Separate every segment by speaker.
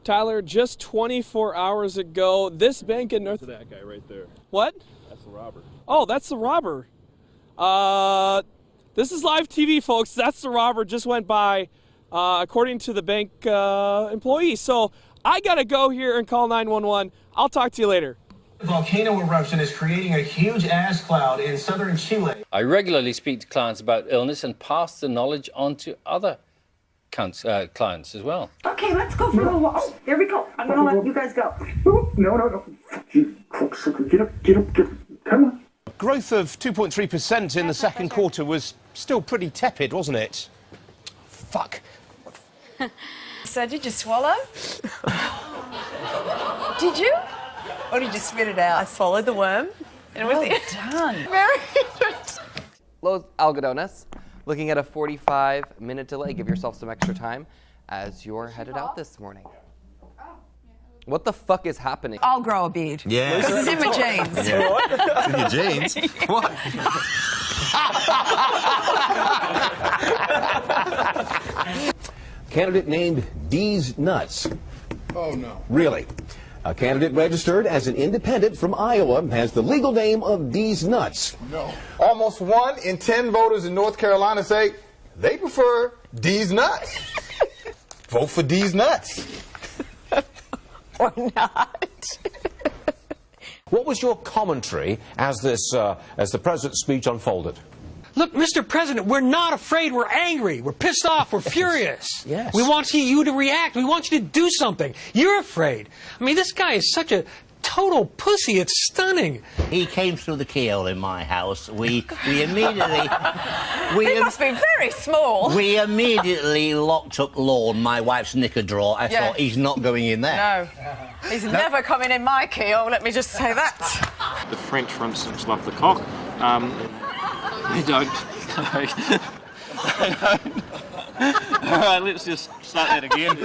Speaker 1: Tyler, just 24 hours ago, this bank in North...
Speaker 2: To that guy right there.
Speaker 1: What?
Speaker 2: That's the robber.
Speaker 1: Oh, that's the robber. This is live TV, folks. That's the robber. Just went by, according to the bank employee. So I got to go here and call 911. I'll talk to you later.
Speaker 3: Volcano eruption is creating a huge ash cloud in southern Chile.
Speaker 4: I regularly speak to clients about illness and pass the knowledge on to other clients as well.
Speaker 5: Okay, let's go for a little walk. Oh, there we go. I'm going to let you guys go.
Speaker 6: No. You cocksucker. Get up. Come on.
Speaker 7: Growth of 2.3% in the second quarter was still pretty tepid, wasn't it? Fuck.
Speaker 8: So did you swallow? Did you? Or did you spit it out? I swallowed the worm. And it was done. Very good.
Speaker 9: Los Algodones, looking at a 45-minute delay. Give yourself some extra time as you're headed out this morning. What the fuck is happening?
Speaker 8: I'll grow a beard.
Speaker 10: Yeah.
Speaker 8: Because it's in my jeans.
Speaker 10: Yeah. It's in your jeans? What?
Speaker 11: Candidate named D's Nuts.
Speaker 12: Oh, no.
Speaker 11: Really? A candidate registered as an independent from Iowa has the legal name of D's Nuts.
Speaker 12: No. Almost 1 in 10 voters in North Carolina say they prefer D's Nuts. Vote for D's Nuts.
Speaker 8: Or not.
Speaker 7: What was your commentary as the president's speech unfolded?
Speaker 13: Look, Mr. President, we're not afraid. We're angry. We're pissed off. We're furious.
Speaker 7: Yes.
Speaker 13: We want you to react. We want you to do something. You're afraid. I mean, this guy is such a total pussy. It's stunning.
Speaker 14: He came through the keyhole in my house. We immediately...
Speaker 8: He must be very small.
Speaker 14: We immediately locked up Lorne, my wife's knicker drawer. I thought, he's not going in there.
Speaker 8: No. He's never coming in my keyhole, let me just say that.
Speaker 2: The French, for instance, love the cock. They don't. All right, let's just start that again.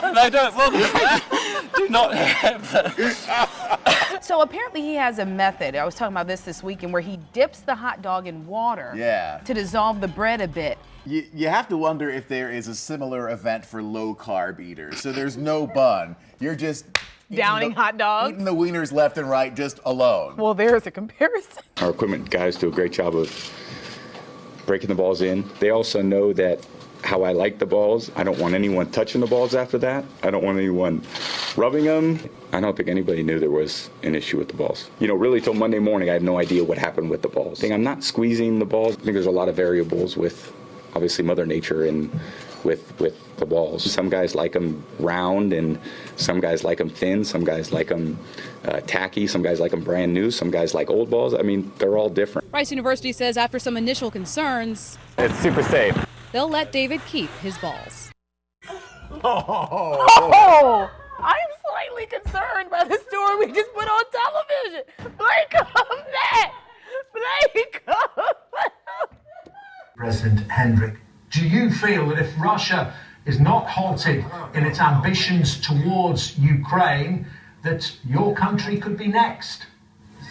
Speaker 2: And they don't look. Do not have that.
Speaker 15: So apparently he has a method. I was talking about this weekend where he dips the hot dog in water to dissolve the bread a bit.
Speaker 10: You have to wonder if there is a similar event for low-carb eaters. So there's no bun. You're just...
Speaker 15: Downing hot dogs?
Speaker 10: Eating the wieners left and right just alone.
Speaker 15: Well, there's a comparison.
Speaker 16: Our equipment guys do a great job of breaking the balls in. They also know that how I like the balls. I don't want anyone touching the balls after that. I don't want anyone rubbing them. I don't think anybody knew there was an issue with the balls. You know, really till Monday morning, I had no idea what happened with the balls. I'm not squeezing the balls. I think there's a lot of variables with, obviously, Mother Nature and with the balls. Some guys like them round, and some guys like them thin. Some guys like them tacky. Some guys like them brand new. Some guys like old balls. I mean, they're all different.
Speaker 17: Rice University says after some initial concerns,
Speaker 16: it's super safe.
Speaker 17: They'll let David keep his balls.
Speaker 15: Oh! I'm slightly concerned by the story we just put on television. Blake, come back! Blake, come back!
Speaker 18: President Hendrik, do you feel that if Russia is not halted in its ambitions towards Ukraine, that your country could be next?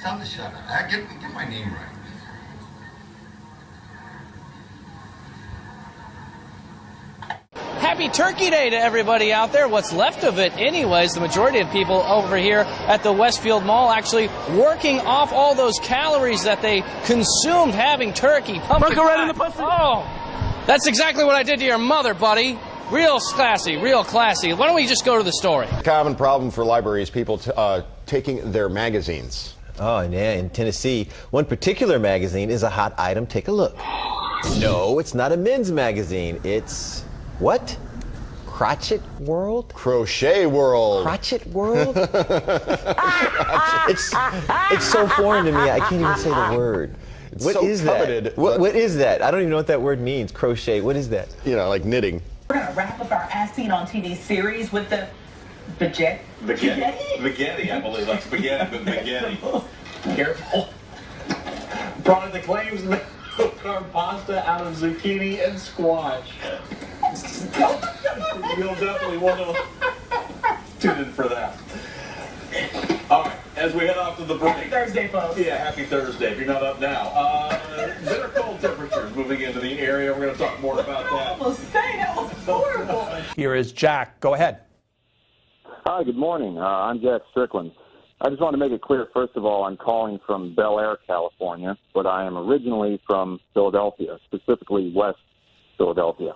Speaker 12: Stop the shut up. Get my name right.
Speaker 19: Happy Turkey Day to everybody out there. What's left of it anyways. The majority of people over here at the Westfield Mall actually working off all those calories that they consumed having turkey. Pumpkin
Speaker 13: right in the pussy.
Speaker 19: Oh, that's exactly what I did to your mother, buddy. Real classy, real classy. Why don't we just go to the story?
Speaker 20: Common problem for libraries, people taking their magazines.
Speaker 3: Oh, yeah, in Tennessee, one particular magazine is a hot item. Take a look. No, it's not a men's magazine. It's... what? Crotchet World?
Speaker 20: Crochet World.
Speaker 3: Crotchet World? It's so foreign to me, I can't even say the word.
Speaker 20: It's
Speaker 3: what
Speaker 20: so
Speaker 3: is
Speaker 20: coveted,
Speaker 3: that? What is that? I don't even know what that word means. Crochet, what is that?
Speaker 20: You know, like knitting.
Speaker 5: We're going to wrap up our As Seen on TV series with the Spaghetti,
Speaker 12: I believe. Like spaghetti, but spaghetti.
Speaker 5: Careful.
Speaker 12: Product that claims carb pasta out of zucchini and squash. You'll definitely want to tune in for that. All right.
Speaker 21: As we head off to the break.
Speaker 5: Happy Thursday, folks.
Speaker 21: Yeah, happy Thursday if you're not up now. There are cold temperatures moving into the area. We're going to talk more about that.
Speaker 5: I almost say that was horrible.
Speaker 7: Here is Jack. Go ahead.
Speaker 22: Hi, good morning. I'm Jack Strickland. I just want to make it clear, first of all, I'm calling from Bel Air, California, but I am originally from Philadelphia, specifically West Philadelphia.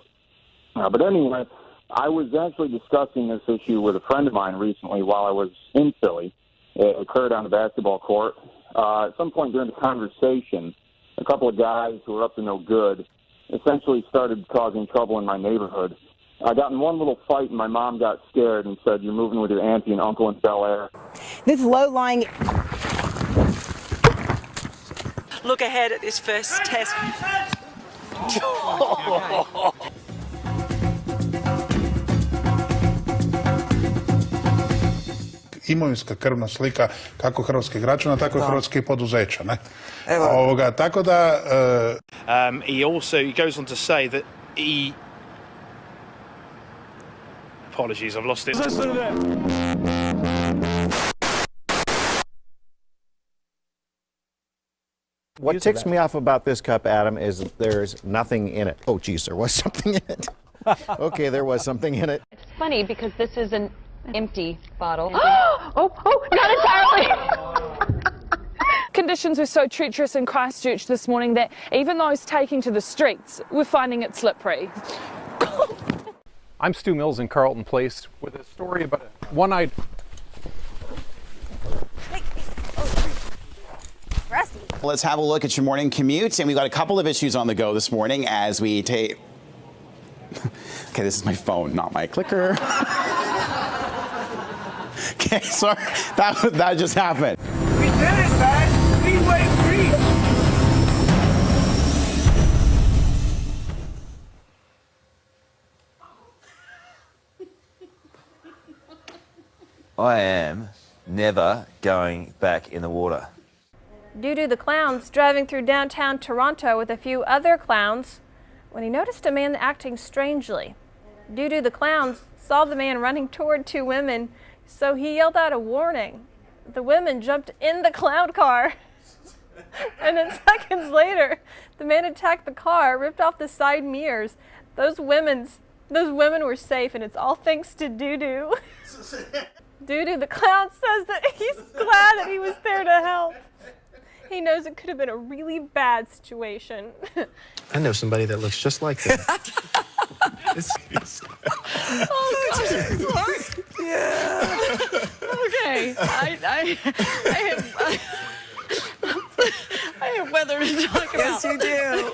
Speaker 22: But anyway, I was actually discussing this issue with a friend of mine recently while I was in Philly. It occurred on the basketball court. At some point during the conversation, a couple of guys who were up to no good essentially started causing trouble in my neighborhood. I got in one little fight, and my mom got scared and said, "You're moving with your auntie and uncle in Bel Air."
Speaker 8: This low-lying... Look ahead at this first test.
Speaker 23: imovinska krvna slika kako hrvatskih građana, tako i hrvatskih poduzeća, ne? Tako da...
Speaker 24: he goes on to say that he... Apologies, I've lost it.
Speaker 25: What ticks me off about this cup, Adam, is there's nothing in it. Oh, geez, there was something in it. Okay, there was something in it.
Speaker 26: It's funny because this is an empty bottle.
Speaker 15: Not entirely. Conditions were so treacherous in Christchurch this morning that even those taking to the streets were finding it slippery.
Speaker 27: I'm Stu Mills in Carlton Place with a story about a one-eyed...
Speaker 28: Let's have a look at your morning commute, and we've got a couple of issues on the go this morning as we take... Okay, this is my phone, not my clicker. Okay, sorry, that just happened.
Speaker 29: We did it, man! Speedway Breach!
Speaker 30: I am never going back in the water.
Speaker 31: Doo-Doo the Clown's driving through downtown Toronto with a few other clowns when he noticed a man acting strangely. Doo-Doo the Clown saw the man running toward two women, so he yelled out a warning. The women jumped in the clown car. And then seconds later, the man attacked the car, ripped off the side mirrors. Those women were safe, and it's all thanks to Doo-Doo. Doo-Doo the Clown says that he's glad that he was there to help. He knows it could have been a really bad situation.
Speaker 32: I know somebody that looks just like that.
Speaker 8: Oh, gosh. Yeah. Okay. I have weather to talk about.
Speaker 31: Yes, you do.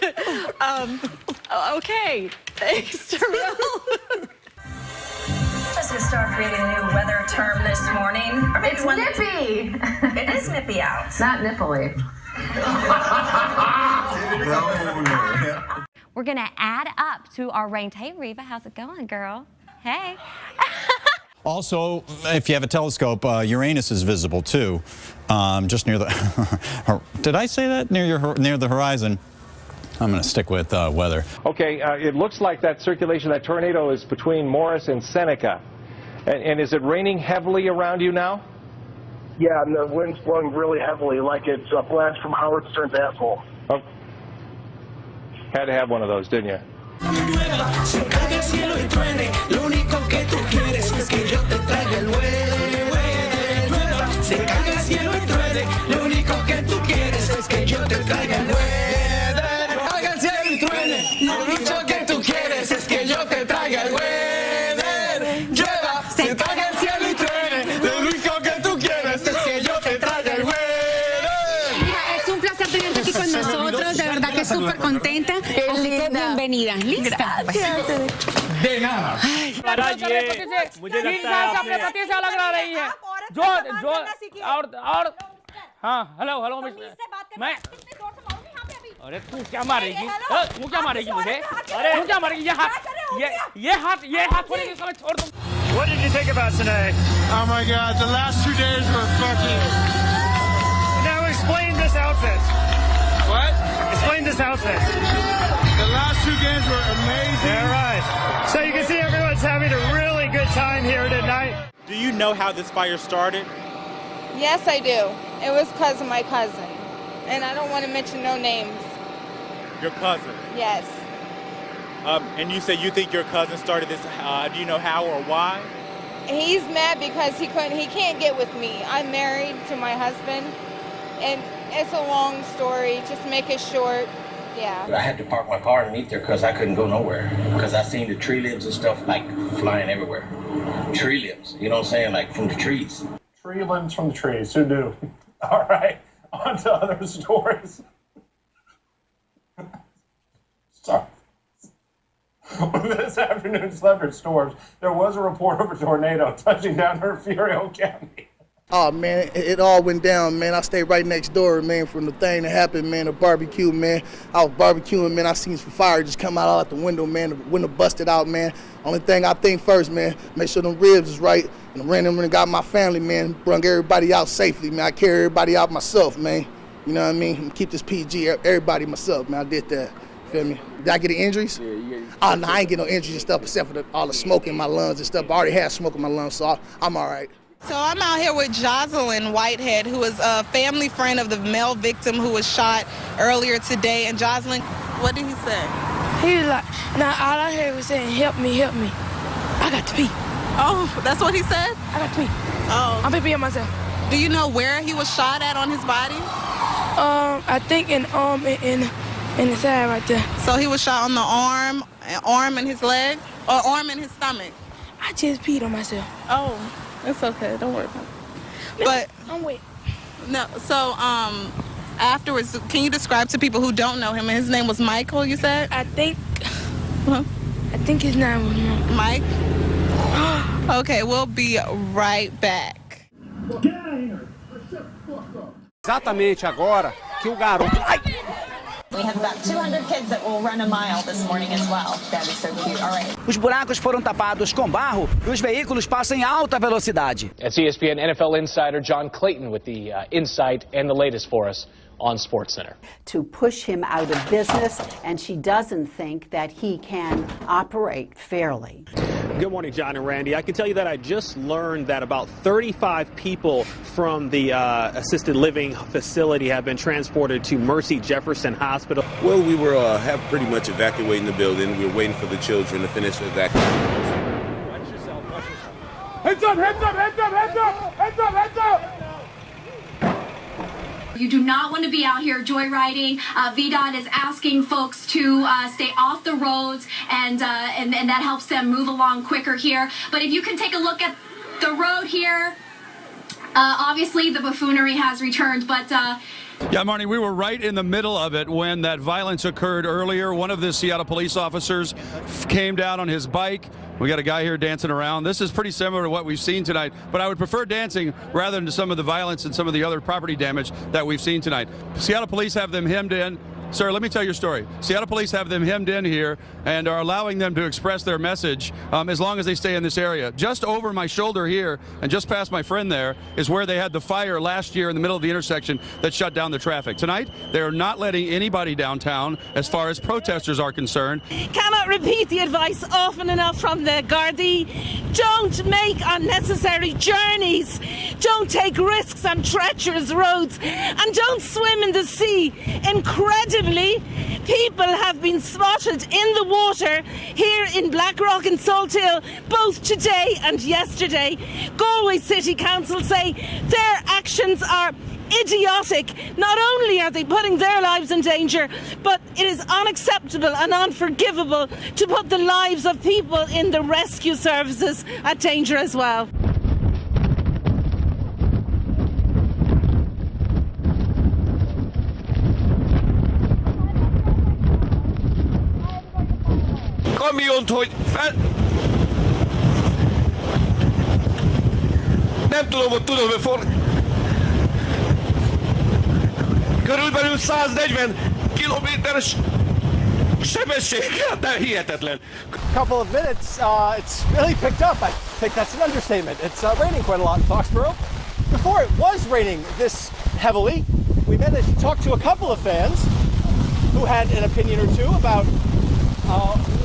Speaker 8: Okay. Thanks, Terrell.
Speaker 33: Just going to start creating a new weather term this morning. Or maybe
Speaker 5: It's
Speaker 33: one
Speaker 5: nippy.
Speaker 33: It is nippy out.
Speaker 5: It's not nipply.
Speaker 34: We're going to add up to our rain. Hey, Reva, how's it going, girl? Hey.
Speaker 35: Also, if you have a telescope, Uranus is visible too, just near the. Did I say that near the horizon? I'm going to stick with weather.
Speaker 36: Okay, it looks like that circulation, that tornado is between Morris and Seneca. And is it raining heavily around you now?
Speaker 6: Yeah, and the wind's blowing really heavily, like it's a blast from Howard Stern's asshole.
Speaker 36: Oh. Had to have one of those, didn't you?
Speaker 34: Súper contenta, así que bienvenida. ¿Lista?
Speaker 6: De nada.
Speaker 37: मुझे लगता है अपने पति से अलग रह रही है जो और हाँ हेलो मैं अरे तू क्या मारेगी तू क्या मारेगी मुझे तू क्या मारेगी ये हाथ छोड़ने के समय छोड़ दूँ.
Speaker 21: What did you think about tonight?
Speaker 12: Oh my God, the last 2 days were fucking...
Speaker 21: Now explain this outfit.
Speaker 12: What?
Speaker 21: Explain this outfit.
Speaker 12: The last 2 games were amazing.
Speaker 21: All right. So you can see everyone's having a really good time here tonight.
Speaker 38: Do you know how this fire started?
Speaker 1: Yes, I do. It was because of my cousin. And I don't want to mention no names.
Speaker 2: Your cousin?
Speaker 1: Yes.
Speaker 2: And you say you think your cousin started this. Do you know how or why?
Speaker 1: He's mad because he can't get with me. I'm married to my husband, and it's a long story. Just make it short. Yeah.
Speaker 3: I had to park my car underneath there because I couldn't go nowhere because I seen the tree limbs and stuff like flying everywhere. Tree limbs, you know what I'm saying, like from the trees.
Speaker 36: Tree limbs from the trees. Who knew? All right, on to other stories. Sorry. This afternoon's thunderstorms, there was a report of a tornado touching down Refugio County.
Speaker 4: Oh, man, it all went down, man. I stayed right next door, man, from the thing that happened, man, the barbecue, man. I was barbecuing, man. I seen some fire just come out the window, man. The window busted out, man. Only thing I think first, man, make sure them ribs is right. And I ran in and got my family, man. Brung everybody out safely, man. I carry everybody out myself, man. You know what I mean? Keep this PG, everybody myself, man. I did that. Feel me? Did I get any injuries? Yeah. Oh, no, I ain't get no injuries and stuff except for all the smoke in my lungs and stuff. I already had smoke in my lungs, so I'm all right.
Speaker 7: So I'm out here with Jocelyn Whitehead, who is a family friend of the male victim who was shot earlier today. And Jocelyn, what did he say?
Speaker 9: He was like, now all I heard was saying, help me, help me. I got to pee.
Speaker 7: Oh, that's what he said?
Speaker 9: I got to pee.
Speaker 7: Oh.
Speaker 9: I'm peeing myself.
Speaker 7: Do you know where he was shot at on his body?
Speaker 9: I think in the side right there.
Speaker 7: So he was shot on the arm and his leg, or arm and his stomach?
Speaker 9: I just peed on myself.
Speaker 7: Oh. It's okay. Don't worry about it. But
Speaker 9: I'm wet.
Speaker 7: No. So afterwards, can you describe to people who don't know him? His name was Michael. You said.
Speaker 9: I think his name was
Speaker 7: Mike. Okay, we'll be right back.
Speaker 2: Exatamente agora que o garoto.
Speaker 5: We have about 200 kids that will run a mile this morning as well. That is so cute. All right.
Speaker 10: Os buracos foram tapados com barro e os veículos passam em alta velocidade.
Speaker 36: That's ESPN NFL insider John Clayton with the insight and the latest for us on SportsCenter.
Speaker 11: To push him out of business, and she doesn't think that he can operate fairly.
Speaker 13: Good morning, John and Randy. I can tell you that I just learned that about 35 people from the assisted living facility have been transported to Mercy Jefferson Hospital.
Speaker 14: Well, we were have pretty much evacuating the building. We were waiting for the children to finish evacuating.
Speaker 2: Watch yourself. Heads up, heads up, heads up, heads up, heads up, heads up.
Speaker 16: You do not want to be out here joyriding. VDOT is asking folks to stay off the roads, and that helps them move along quicker here. But if you can take a look at the road here, obviously the buffoonery has returned, but
Speaker 17: yeah, Marnie, we were right in the middle of it when that violence occurred earlier. One of the Seattle police officers came down on his bike. We got a guy here dancing around. This is pretty similar to what we've seen tonight, but I would prefer dancing rather than some of the violence and some of the other property damage that we've seen tonight. Seattle police have them hemmed in. Sir, let me tell your story. Seattle police have them hemmed in here and are allowing them to express their message as long as they stay in this area. Just over my shoulder here and just past my friend there is where they had the fire last year in the middle of the intersection that shut down the traffic. Tonight, they are not letting anybody downtown as far as protesters are concerned.
Speaker 18: Cannot repeat the advice often enough from the Gardaí. Don't make unnecessary journeys. Don't take risks on treacherous roads. And don't swim in the sea. Incredibly, people have been spotted in the water here in Blackrock and Salt Hill both today and yesterday. Galway City Council say their actions are idiotic. Not only are they putting their lives in danger, but it is unacceptable and unforgivable to put the lives of people in the rescue services at danger as well.
Speaker 2: Kamiont, hogy nem tudom, hogy körülbelül 140 kilométeres sebességgel, de hihetetlen.
Speaker 27: Couple of minutes, it's really picked up. I think that's an understatement. It's raining quite a lot in Foxborough. Before it was raining this heavily, we managed to talk to a couple of fans who had an opinion or two about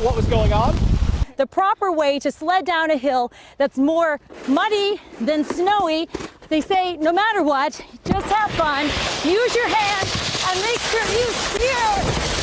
Speaker 27: what was going on.
Speaker 19: The proper way to sled down a hill that's more muddy than snowy
Speaker 8: They say no matter what, just have fun, use your hands, and make sure you steer